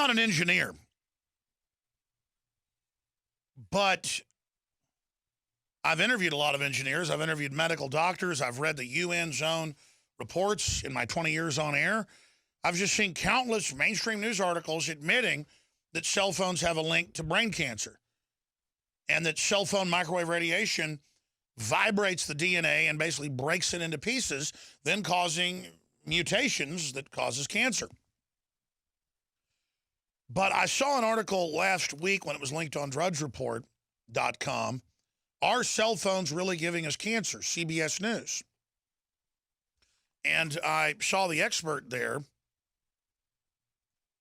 not an engineer, but I've interviewed a lot of engineers. I've interviewed medical doctors. I've read the UN's own reports in my 20 years on air. I've just seen countless mainstream news articles admitting that cell phones have a link to brain cancer and that cell phone microwave radiation vibrates the DNA and basically breaks it into pieces, then causing mutations that causes cancer. But I saw an article last week when it was linked on drudgereport.com. Are cell phones really giving us cancer? CBS News. And I saw the expert there,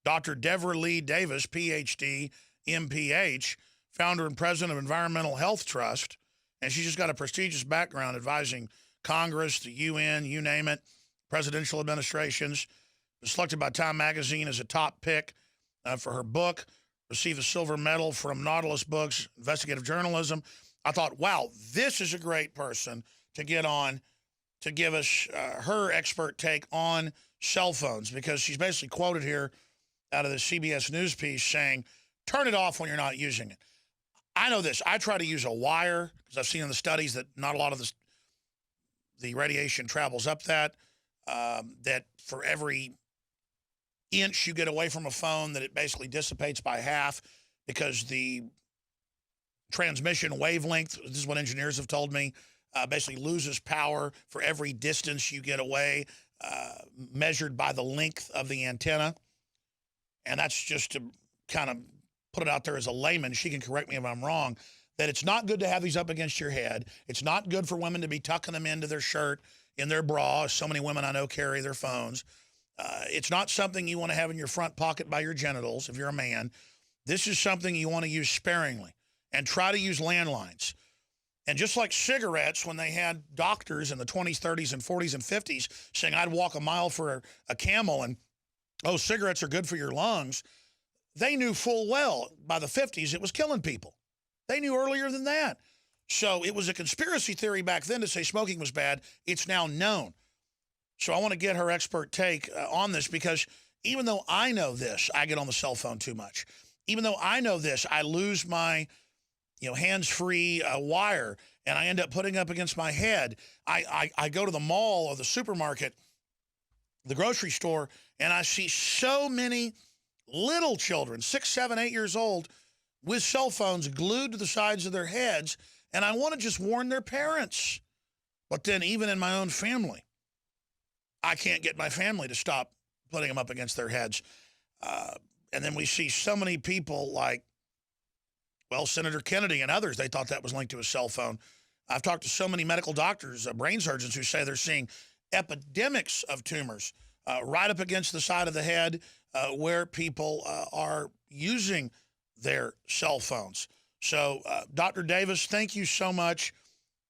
Dr. Devra Lee Davis, PhD, MPH, founder and president of Environmental Health Trust. And she's just got a prestigious background advising Congress, the UN, you name it, presidential administrations. Was selected by Time Magazine as a top pick for her book, received a silver medal from Nautilus Books, investigative journalism. I thought, wow, this is a great person to get on to give us her expert take on cell phones, because she's basically quoted here out of the CBS News piece saying, turn it off when you're not using it. I know this. I try to use a wire because I've seen in the studies that not a lot of the radiation travels up that for every inch you get away from a phone, that it basically dissipates by half because the transmission wavelength, this is what engineers have told me, basically loses power for every distance you get away, measured by the length of the antenna. And that's just to kind of put it out there as a layman. She can correct me if I'm wrong, that it's not good to have these up against your head. It's not good for women to be tucking them into their shirt, in their bra. So many women I know carry their phones. It's not something you want to have in your front pocket by your genitals if you're a man. This is something you want to use sparingly, and try to use landlines. And just like cigarettes, when they had doctors in the 20s, 30s, and 40s and 50s saying I'd walk a mile for a Camel, and, oh, cigarettes are good for your lungs, they knew full well by the 50s it was killing people. They knew earlier than that. So it was a conspiracy theory back then to say smoking was bad. It's now known. So I want to get her expert take on this, because even though I know this, I get on the cell phone too much. Even though I know this, I lose my hands-free wire, and I end up putting up against my head. I go to the mall or the supermarket, the grocery store, and I see so many little children, 6, 7, 8 years old, with cell phones glued to the sides of their heads, and I want to just warn their parents. But then even in my own family, I can't get my family to stop putting them up against their heads. And then we see so many people like, well, Senator Kennedy and others, they thought that was linked to a cell phone. I've talked to so many medical doctors, brain surgeons, who say they're seeing epidemics of tumors right up against the side of the head where people are using their cell phones. So, Dr. Davis, thank you so much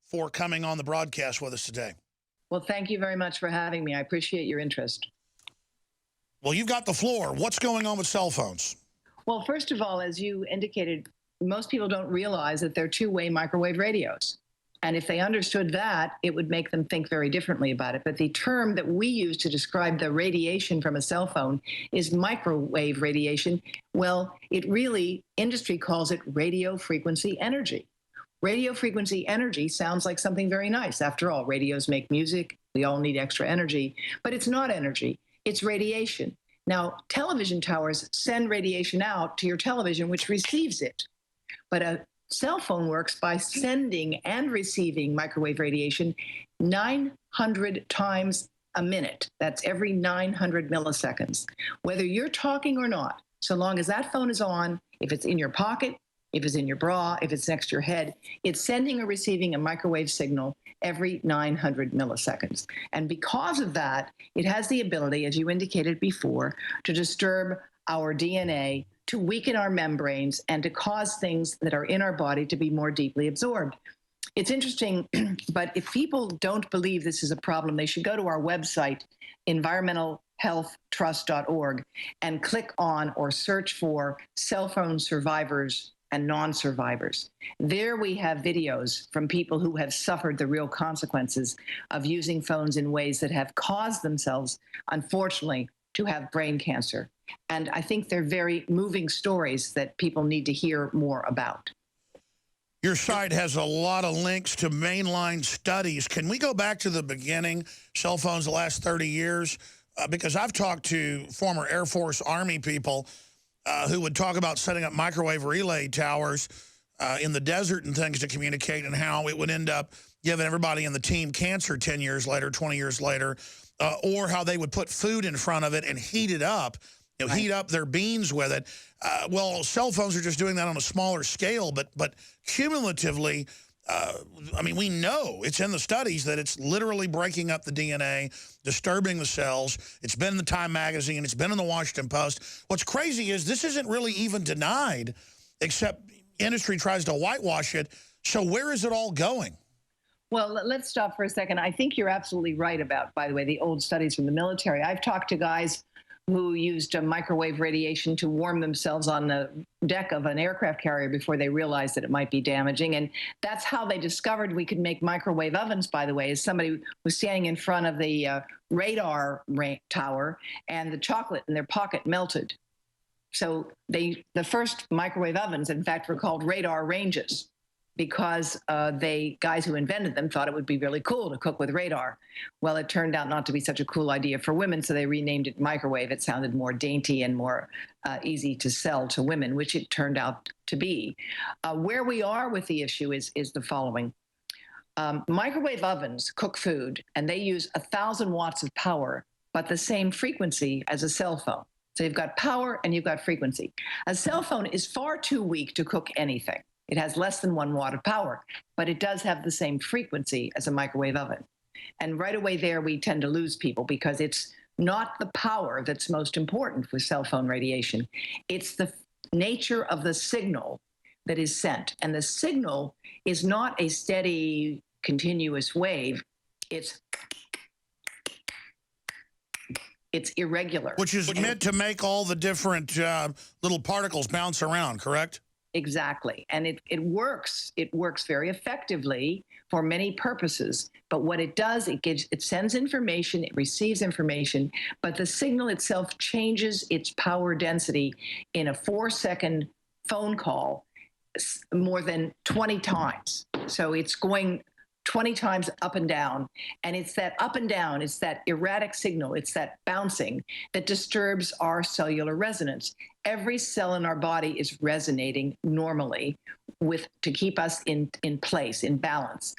for coming on the broadcast with us today. Well, thank you very much for having me. I appreciate your interest. Well, you've got the floor. What's going on with cell phones? Well, first of all, as you indicated, most people don't realize that they're two-way microwave radios. And if they understood that, it would make them think very differently about it. But the term that we use to describe the radiation from a cell phone is microwave radiation. Well, it really, industry calls it radio frequency energy. Radio frequency energy sounds like something very nice. After all, radios make music. We all need extra energy. But it's not energy. It's radiation. Now, television towers send radiation out to your television, which receives it. But a cell phone works by sending and receiving microwave radiation 900 times a minute. That's every 900 milliseconds. Whether you're talking or not, so long as that phone is on, if it's in your pocket, if it's in your bra, if it's next to your head, it's sending or receiving a microwave signal every 900 milliseconds. And because of that, it has the ability, as you indicated before, to disturb our DNA, to weaken our membranes, and to cause things that are in our body to be more deeply absorbed. It's interesting, but if people don't believe this is a problem, they should go to our website, environmentalhealthtrust.org, and click on or search for cell phone survivors and non-survivors. There we have videos from people who have suffered the real consequences of using phones in ways that have caused themselves, unfortunately, to have brain cancer. And I think they're very moving stories that people need to hear more about. Your site has a lot of links to mainline studies. Can we go back to the beginning, cell phones the last 30 years? Because I've talked to former Air Force Army people who would talk about setting up microwave relay towers in the desert and things to communicate, and how it would end up giving everybody in the team cancer 10 years later, 20 years later, or how they would put food in front of it and heat it up, heat up their beans with it. Well, cell phones are just doing that on a smaller scale, but cumulatively, I mean, we know it's in the studies that it's literally breaking up the DNA, disturbing the cells. It's been in the Time magazine. It's been in the Washington Post. What's crazy is this isn't really even denied, except industry tries to whitewash it. So where is it all going? Well, let's stop for a second. I think you're absolutely right about, by the way, the old studies from the military. I've talked to guys who used microwave radiation to warm themselves on the deck of an aircraft carrier before they realized that it might be damaging. And that's how they discovered we could make microwave ovens, by the way, is somebody was standing in front of the radar tower, and the chocolate in their pocket melted. So the first microwave ovens, in fact, were called radar ranges, because guys who invented them thought it would be really cool to cook with radar. Well, it turned out not to be such a cool idea for women, so they renamed it microwave. It sounded more dainty and more easy to sell to women, which it turned out to be. Where we are with the issue is the following. Microwave ovens cook food, and they use 1,000 watts of power, but the same frequency as a cell phone. So you've got power and you've got frequency. A cell phone is far too weak to cook anything. It has less than 1 watt of power, but it does have the same frequency as a microwave oven. And right away there, we tend to lose people, because it's not the power that's most important with cell phone radiation. It's the nature of the signal that is sent. And the signal is not a steady, continuous wave. It's irregular. Which is meant to make all the different little particles bounce around, correct? Exactly. And it works. It works very effectively for many purposes. But what it does, it sends information, it receives information, but the signal itself changes its power density in a 4-second phone call more than 20 times. So it's going 20 times up and down. And it's that up and down, it's that erratic signal, it's that bouncing that disturbs our cellular resonance. Every cell in our body is resonating normally to keep us in place, in balance.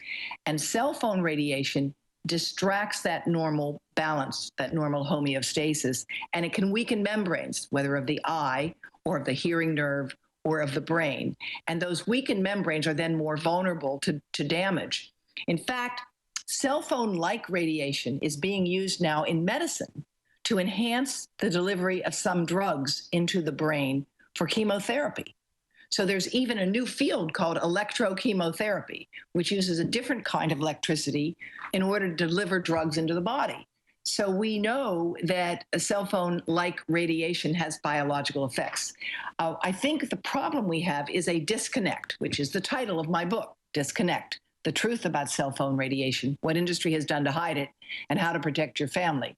And cell phone radiation distracts that normal balance, that normal homeostasis, and it can weaken membranes, whether of the eye or of the hearing nerve or of the brain. And those weakened membranes are then more vulnerable to damage. In fact, cell phone-like radiation is being used now in medicine to enhance the delivery of some drugs into the brain for chemotherapy. So there's even a new field called electrochemotherapy, which uses a different kind of electricity in order to deliver drugs into the body. So we know that a cell phone-like radiation has biological effects. I think the problem we have is a disconnect, which is the title of my book, Disconnect: The Truth About Cell Phone Radiation, What Industry Has Done to Hide It, and How to Protect Your Family.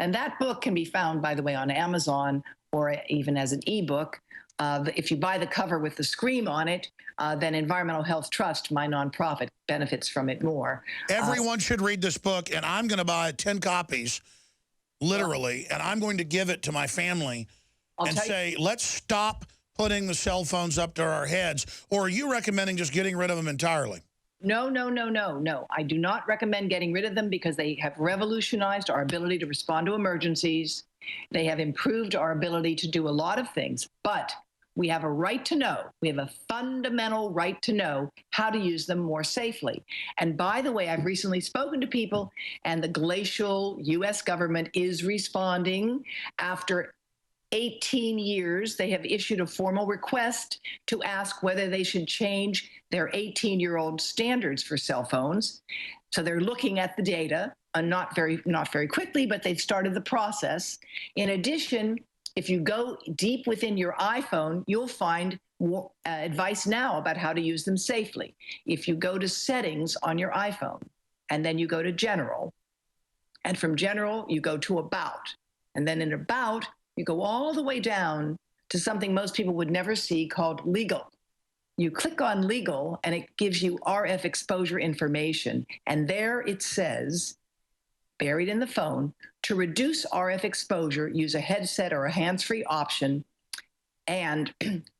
And that book can be found, by the way, on Amazon or even as an ebook. If you buy the cover with the scream on it, then Environmental Health Trust, my nonprofit, benefits from it more. Everyone should read this book, and I'm going to buy 10 copies, literally, and I'm going to give it to my family and say, let's stop putting the cell phones up to our heads. Or are you recommending just getting rid of them entirely? No. I do not recommend getting rid of them, because they have revolutionized our ability to respond to emergencies. They have improved our ability to do a lot of things, but we have a right to know. We have a fundamental right to know how to use them more safely. And by the way, I've recently spoken to people, and the glacial U.S. government is responding. After 18 years, they have issued a formal request to ask whether they should change their 18-year-old standards for cell phones. So they're looking at the data, not very quickly, but they've started the process. In addition, if you go deep within your iPhone, you'll find advice now about how to use them safely. If you go to settings on your iPhone, and then you go to general, and from general, you go to about, And then in about, you go all the way down to something most people would never see called legal. You click on legal and it gives you RF exposure information. And there it says, buried in the phone, to reduce RF exposure, use a headset or a hands-free option. And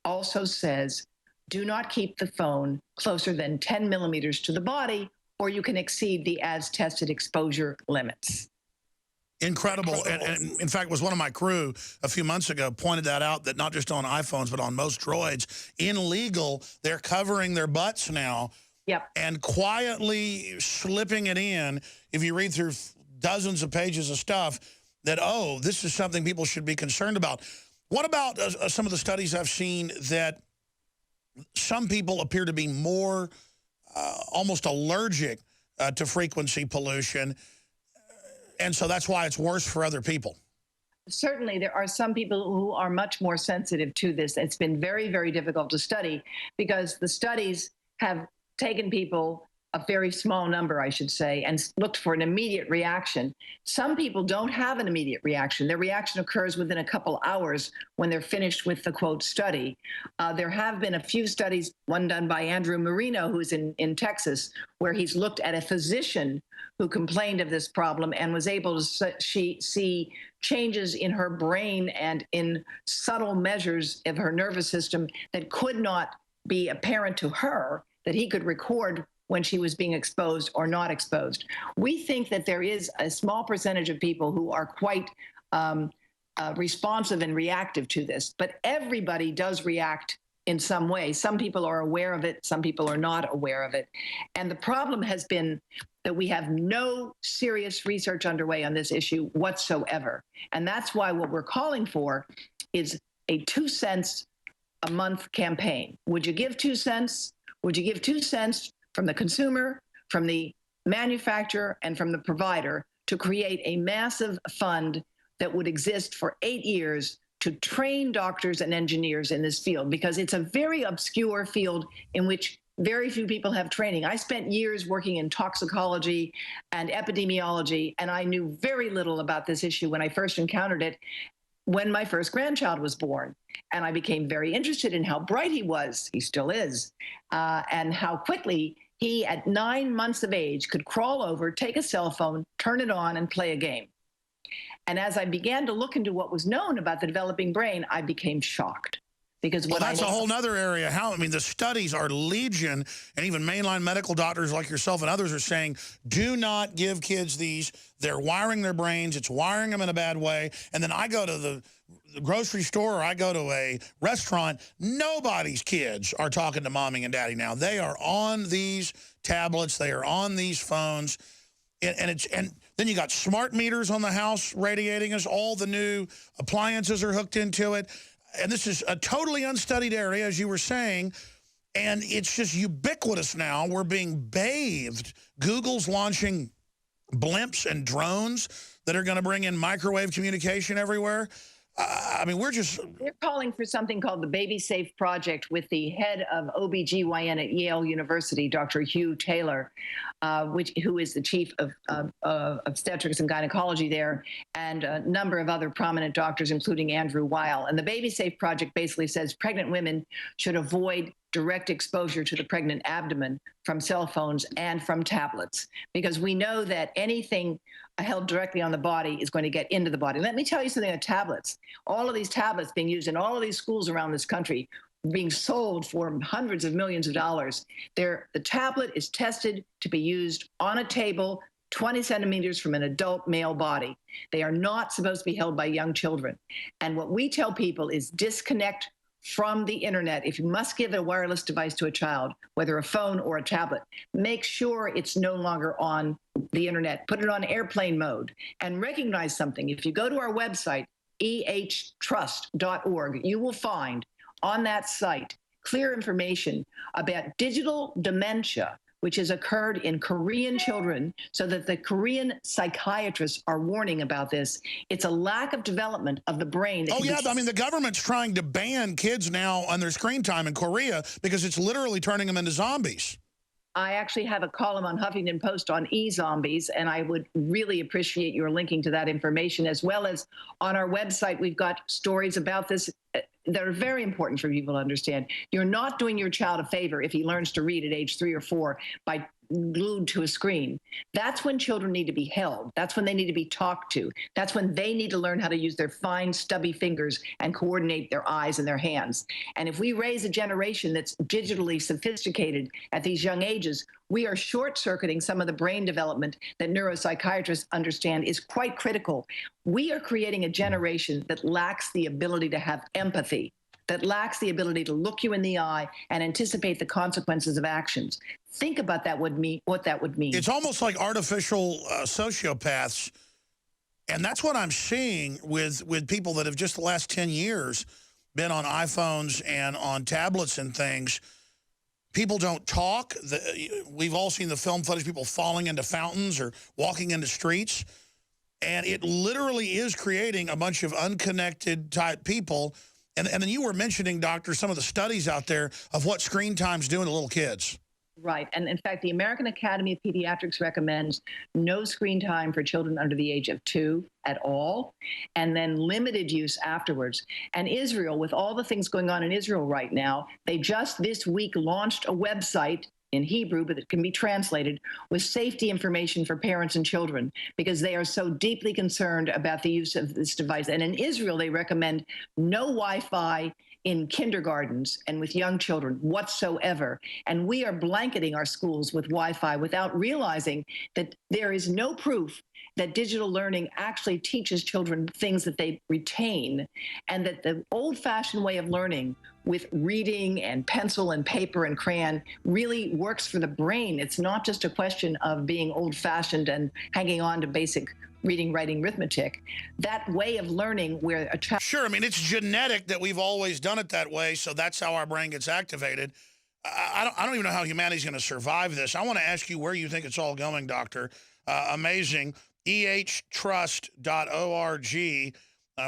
also says, do not keep the phone closer than 10 millimeters to the body, or you can exceed the as-tested exposure limits. Incredible. And in fact, was one of my crew a few months ago pointed that out, that not just on iPhones, but on most Droids, in legal, they're covering their butts now. Yep. And quietly slipping it in, if you read through dozens of pages of stuff, that, oh, this is something people should be concerned about. What about some of the studies I've seen that some people appear to be more almost allergic to frequency pollution, and so that's why it's worse for other people? Certainly, there are some people who are much more sensitive to this. It's been very, very difficult to study because the studies have taken people, a very small number, I should say, and looked for an immediate reaction. Some people don't have an immediate reaction. Their reaction occurs within a couple hours when they're finished with the, quote, study. There have been a few studies, one done by Andrew Marino, who's in Texas, where he's looked at a physician who complained of this problem and was able to see changes in her brain and in subtle measures of her nervous system that could not be apparent to her, that he could record when she was being exposed or not exposed. We think that there is a small percentage of people who are quite responsive and reactive to this, but everybody does react in some way. Some people are aware of it, some people are not aware of it. And the problem has been that we have no serious research underway on this issue whatsoever. And that's why what we're calling for is a 2 cents a month campaign. Would you give 2 cents? Would you give 2 cents from the consumer, from the manufacturer, and from the provider to create a massive fund that would exist for 8 years to train doctors and engineers in this field? Because it's a very obscure field in which very few people have training. I spent years working in toxicology and epidemiology, and I knew very little about this issue when I first encountered it when my first grandchild was born. And I became very interested in how bright he was, he still is, and how quickly he, at 9 months of age, could crawl over, take a cell phone, turn it on, and play a game. And as I began to look into what was known about the developing brain, I became shocked. Because well, that's a whole nother area. I mean, the studies are legion, and even mainline medical doctors like yourself and others are saying, do not give kids these. They're wiring their brains. It's wiring them in a bad way. And then I go to the grocery store or I go to a restaurant, nobody's kids are talking to mommy and daddy now. They are on these tablets. They are on these phones. And then you got smart meters on the house radiating us. All the new appliances are hooked into it. And this is a totally unstudied area, as you were saying, and it's just ubiquitous now. We're being bathed. Google's launching blimps and drones that are going to bring in microwave communication everywhere. I mean, they're calling for something called the Baby Safe Project with the head of OBGYN at Yale University, Dr. Hugh Taylor, who is the chief of obstetrics and gynecology there, and a number of other prominent doctors, including Andrew Weil. And the Baby Safe Project basically says pregnant women should avoid direct exposure to the pregnant abdomen from cell phones and from tablets, because we know that anything held directly on the body is going to get into the body. Let me tell you something about tablets. All of these tablets being used in all of these schools around this country, being sold for hundreds of millions of dollars. The tablet is tested to be used on a table 20 centimeters from an adult male body. They are not supposed to be held by young children. And what we tell people is disconnect from the internet. If you must give a wireless device to a child, whether a phone or a tablet, make sure it's no longer on the internet. Put it on airplane mode and recognize something. If you go to our website, ehtrust.org, you will find on that site clear information about digital dementia, which has occurred in Korean children, so that the Korean psychiatrists are warning about this. It's a lack of development of the brain. Oh, yeah. I mean, the government's trying to ban kids now on their screen time in Korea because it's literally turning them into zombies. I actually have a column on Huffington Post on e-zombies, and I would really appreciate your linking to that information, as well as on our website. We've got stories about this that are very important for people to understand. You're not doing your child a favor if he learns to read at age 3 or 4 by glued to a screen. That's when children need to be held. That's when they need to be talked to. That's when they need to learn how to use their fine, stubby fingers and coordinate their eyes and their hands. And if we raise a generation that's digitally sophisticated at these young ages, we are short-circuiting some of the brain development that neuropsychiatrists understand is quite critical. We are creating a generation that lacks the ability to have empathy, that lacks the ability to look you in the eye and anticipate the consequences of actions. Think about what that would mean. It's almost like artificial sociopaths. And that's what I'm seeing with people that have just the last 10 years been on iPhones and on tablets and things. People don't talk. We've all seen the film footage, people falling into fountains or walking into streets. And it literally is creating a bunch of unconnected type people. And then you were mentioning, Doctor, some of the studies out there of what screen time's doing to little kids. Right. And in fact, the American Academy of Pediatrics recommends no screen time for children under the age of 2 at all, and then limited use afterwards. And Israel, with all the things going on in Israel right now, they just this week launched a website in Hebrew, but it can be translated, with safety information for parents and children, because they are so deeply concerned about the use of this device. And in Israel, they recommend no Wi-Fi in kindergartens and with young children whatsoever. And we are blanketing our schools with Wi-Fi without realizing that there is no proof that digital learning actually teaches children things that they retain, and that the old-fashioned way of learning with reading and pencil and paper and crayon really works for the brain. It's not just a question of being old-fashioned and hanging on to basic reading, writing, arithmetic. That way of learning where a child... Sure, I mean, it's genetic that we've always done it that way, so that's how our brain gets activated. I don't even know how humanity's going to survive this. I want to ask you where you think it's all going, Doctor. Amazing. ehtrust.org.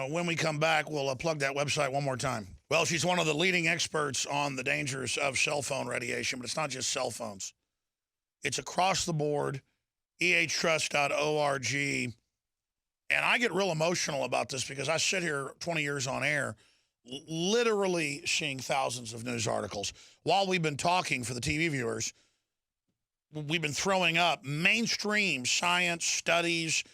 When we come back, we'll plug that website one more time. Well, she's one of the leading experts on the dangers of cell phone radiation, but it's not just cell phones. It's across the board, ehtrust.org. And I get real emotional about this because I sit here 20 years on air, literally seeing thousands of news articles. While we've been talking, for the TV viewers, we've been throwing up mainstream science studies.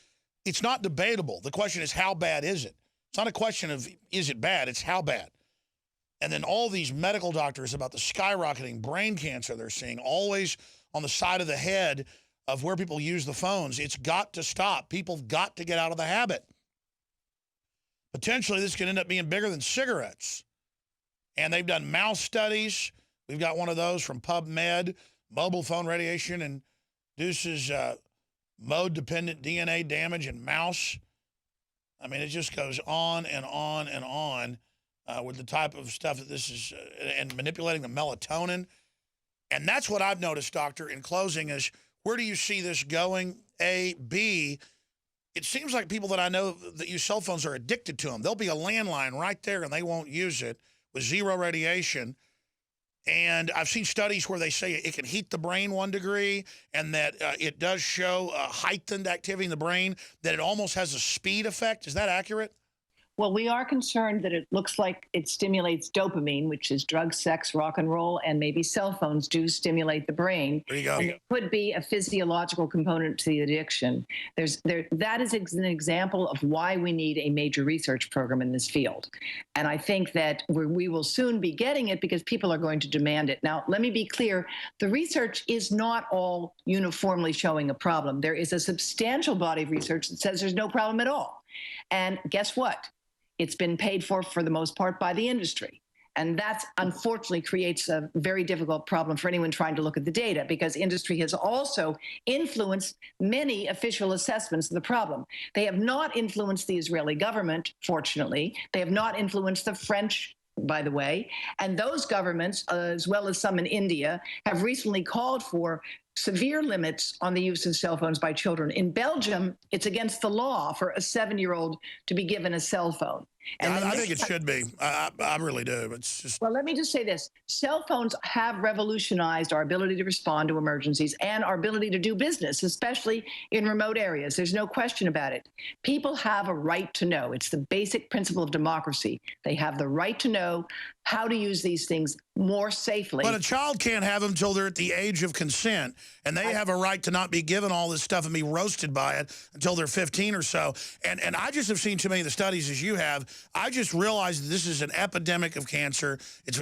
It's not debatable. The question is, how bad is it? It's not a question of, is it bad? It's how bad. And then all these medical doctors about the skyrocketing brain cancer they're seeing, always on the side of the head of where people use the phones. It's got to stop. People have got to get out of the habit. Potentially, this could end up being bigger than cigarettes. And they've done mouse studies. We've got one of those from PubMed. Mobile phone radiation induces mode-dependent DNA damage in mouse. I mean, it just goes on and on and on with the type of stuff that this is, and manipulating the melatonin. And that's what I've noticed, Doctor, in closing, is where do you see this going? A, B, it seems like people that I know that use cell phones are addicted to them. There'll be a landline right there and they won't use it with zero radiation. And I've seen studies where they say it can heat the brain 1 degree, and that it does show heightened activity in the brain, that it almost has a speed effect. Is that accurate? Well, we are concerned that it looks like it stimulates dopamine, which is drug, sex, rock and roll, and maybe cell phones do stimulate the brain. There you go. And it could be a physiological component to the addiction. That is an example of why we need a major research program in this field. And I think that we will soon be getting it because people are going to demand it. Now, let me be clear. The research is not all uniformly showing a problem. There is a substantial body of research that says there's no problem at all. And guess what? It's been paid for the most part, by the industry. And that, unfortunately, creates a very difficult problem for anyone trying to look at the data, because industry has also influenced many official assessments of the problem. They have not influenced the Israeli government, fortunately. They have not influenced the French, by the way. And those governments, as well as some in India, have recently called for severe limits on the use of cell phones by children. In Belgium, it's against the law for a 7-year-old to be given a cell phone. And I think it should be. I really do. It's just. Well, let me just say this. Cell phones have revolutionized our ability to respond to emergencies and our ability to do business, especially in remote areas. There's no question about it. People have a right to know. It's the basic principle of democracy. They have the right to know how to use these things more safely. But a child can't have them until they're at the age of consent, and they have a right to not be given all this stuff and be roasted by it until they're 15 or so. And I just have seen too many of the studies as you have. I just realized that this is an epidemic of cancer.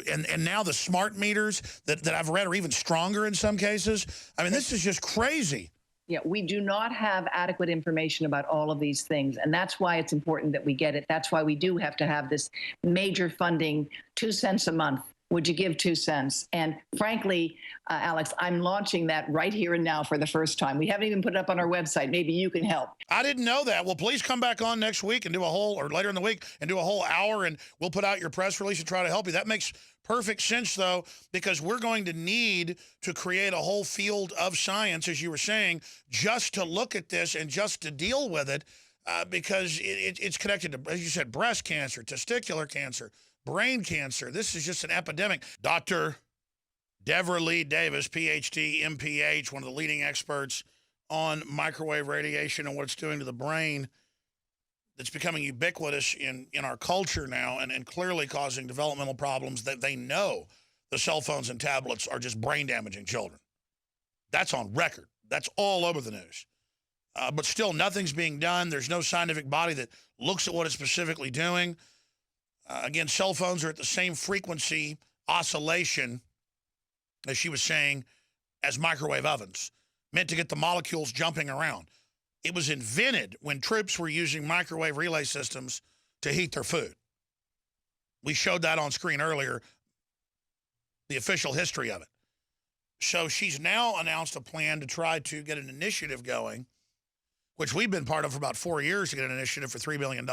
And now the smart meters that I've read are even stronger in some cases. I mean, this is just crazy. Yeah, we do not have adequate information about all of these things, and that's why it's important that we get it. That's why we do have to have this major funding, 2 cents a month. Would you give 2 cents? And frankly, Alex, I'm launching that right here and now for the first time. We haven't even put it up on our website. Maybe you can help. I didn't know that. Well, please come back on next week and do a whole, or later in the week, and do a whole hour, and we'll put out your press release and try to help you. That makes perfect sense, though, because we're going to need to create a whole field of science, as you were saying, just to look at this and just to deal with it, because it's connected to, as you said, breast cancer, testicular cancer, brain cancer. This is just an epidemic. Dr. Devra Lee Davis, PhD, MPH, one of the leading experts on microwave radiation and what it's doing to the brain. That's becoming ubiquitous in our culture now, and clearly causing developmental problems that they know the cell phones and tablets are just brain damaging children. That's on record. That's all over the news. But still, nothing's being done. There's no scientific body that looks at what it's specifically doing. Again, cell phones are at the same frequency oscillation, as she was saying, as microwave ovens, meant to get the molecules jumping around. It was invented when troops were using microwave relay systems to heat their food. We showed that on screen earlier, the official history of it. So she's now announced a plan to try to get an initiative going, which we've been part of for about 4 years, to get an initiative for $3 billion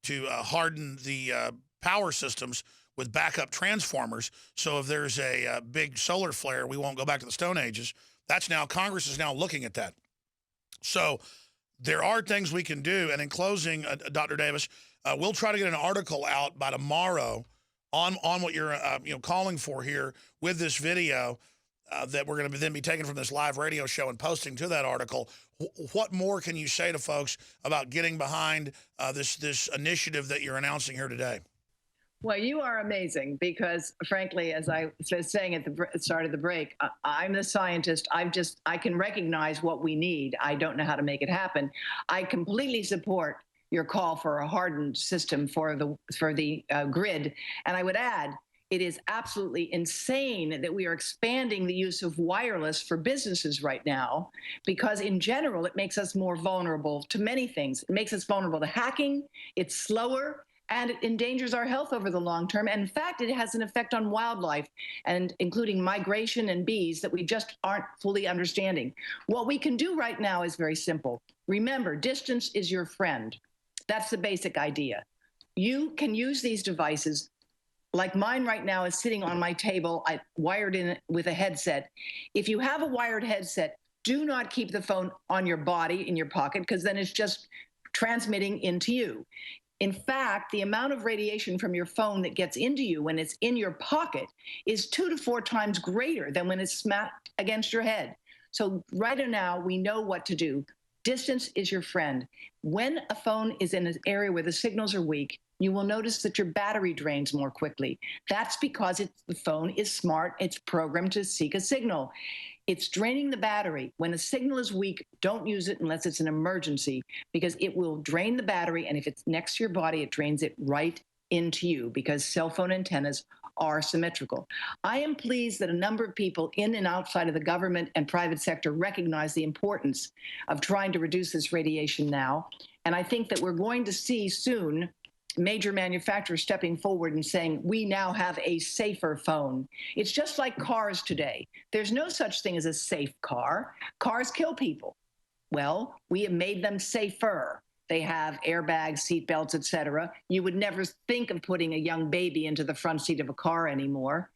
to harden the power systems with backup transformers. So if there's a big solar flare, we won't go back to the Stone Ages. That's now, Congress is now looking at that. So there are things we can do. And in closing, Dr. Davis, we'll try to get an article out by tomorrow on what you're calling for here with this video that we're going to then be taking from this live radio show and posting to that article. What more can you say to folks about getting behind this initiative that you're announcing here today? Well, you are amazing because, frankly, as I was saying at the start of the break, I'm the scientist. I can recognize what we need. I don't know how to make it happen. I completely support your call for a hardened system for the grid. And I would add, it is absolutely insane that we are expanding the use of wireless for businesses right now, because in general, it makes us more vulnerable to many things. It makes us vulnerable to hacking. It's slower, and it endangers our health over the long term. And in fact, it has an effect on wildlife, and including migration and bees, that we just aren't fully understanding. What we can do right now is very simple. Remember, distance is your friend. That's the basic idea. You can use these devices, like mine right now is sitting on my table. I wired in with a headset. If you have a wired headset, do not keep the phone on your body, in your pocket, because then it's just transmitting into you. In fact, the amount of radiation from your phone that gets into you when it's in your pocket is 2 to 4 times greater than when it's smacked against your head. So right now, we know what to do. Distance is your friend. When a phone is in an area where the signals are weak, you will notice that your battery drains more quickly. That's because the phone is smart. It's programmed to seek a signal. It's draining the battery. When a signal is weak, don't use it unless it's an emergency, because it will drain the battery. And if it's next to your body, it drains it right into you, because cell phone antennas are symmetrical. I am pleased that a number of people in and outside of the government and private sector recognize the importance of trying to reduce this radiation now. And I think that we're going to see soon major manufacturers stepping forward and saying, we now have a safer phone. It's just like cars today. There's no such thing as a safe car. Cars kill people. Well, we have made them safer. They have airbags, seat belts, etc. You would never think of putting a young baby into the front seat of a car anymore.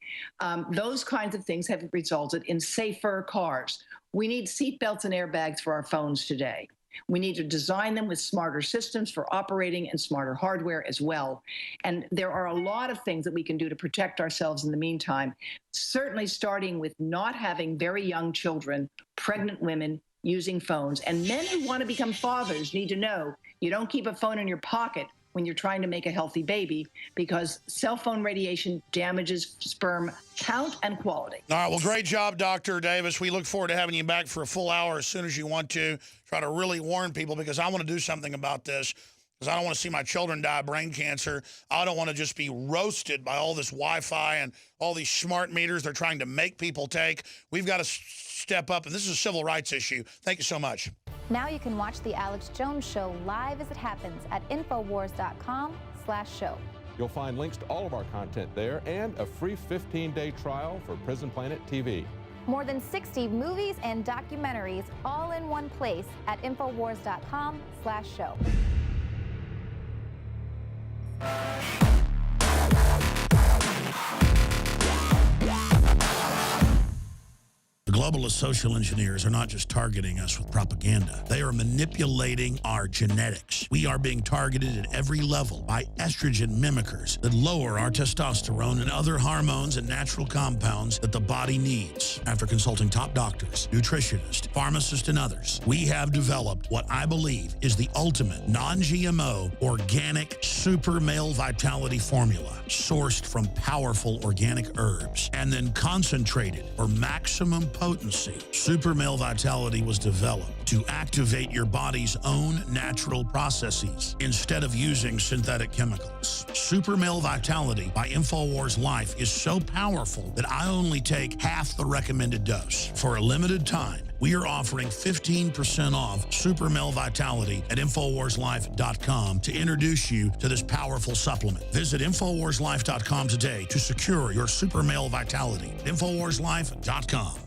Those kinds of things have resulted in safer cars. We need seat belts and airbags for our phones today. We need to design them with smarter systems for operating and smarter hardware as well. And there are a lot of things that we can do to protect ourselves in the meantime, certainly starting with not having very young children, pregnant women using phones. And men who want to become fathers need to know you don't keep a phone in your pocket when you're trying to make a healthy baby, because cell phone radiation damages sperm count and quality. All right, well, great job, Dr. Davis. We look forward to having you back for a full hour as soon as you want to. Try to really warn people, because I want to do something about this, because I don't want to see my children die of brain cancer. I don't want to just be roasted by all this Wi-Fi and all these smart meters they're trying to make people take. We've got to step up, and this is a civil rights issue. Thank you so much. Now you can watch The Alex Jones Show live as it happens at Infowars.com/show. You'll find links to all of our content there and a free 15-day trial for Prison Planet TV. More than 60 movies and documentaries all in one place at Infowars.com/show. The globalist social engineers are not just targeting us with propaganda. They are manipulating our genetics. We are being targeted at every level by estrogen mimickers that lower our testosterone and other hormones and natural compounds that the body needs. After consulting top doctors, nutritionists, pharmacists, and others, we have developed what I believe is the ultimate non-GMO organic super male vitality formula, sourced from powerful organic herbs and then concentrated for maximum potency. Super Male Vitality was developed to activate your body's own natural processes instead of using synthetic chemicals. Super Male Vitality by InfoWars Life is so powerful that I only take half the recommended dose. For a limited time, we are offering 15% off Super Male Vitality at InfoWarsLife.com to introduce you to this powerful supplement. Visit InfoWarsLife.com today to secure your Super Male Vitality. InfoWarsLife.com.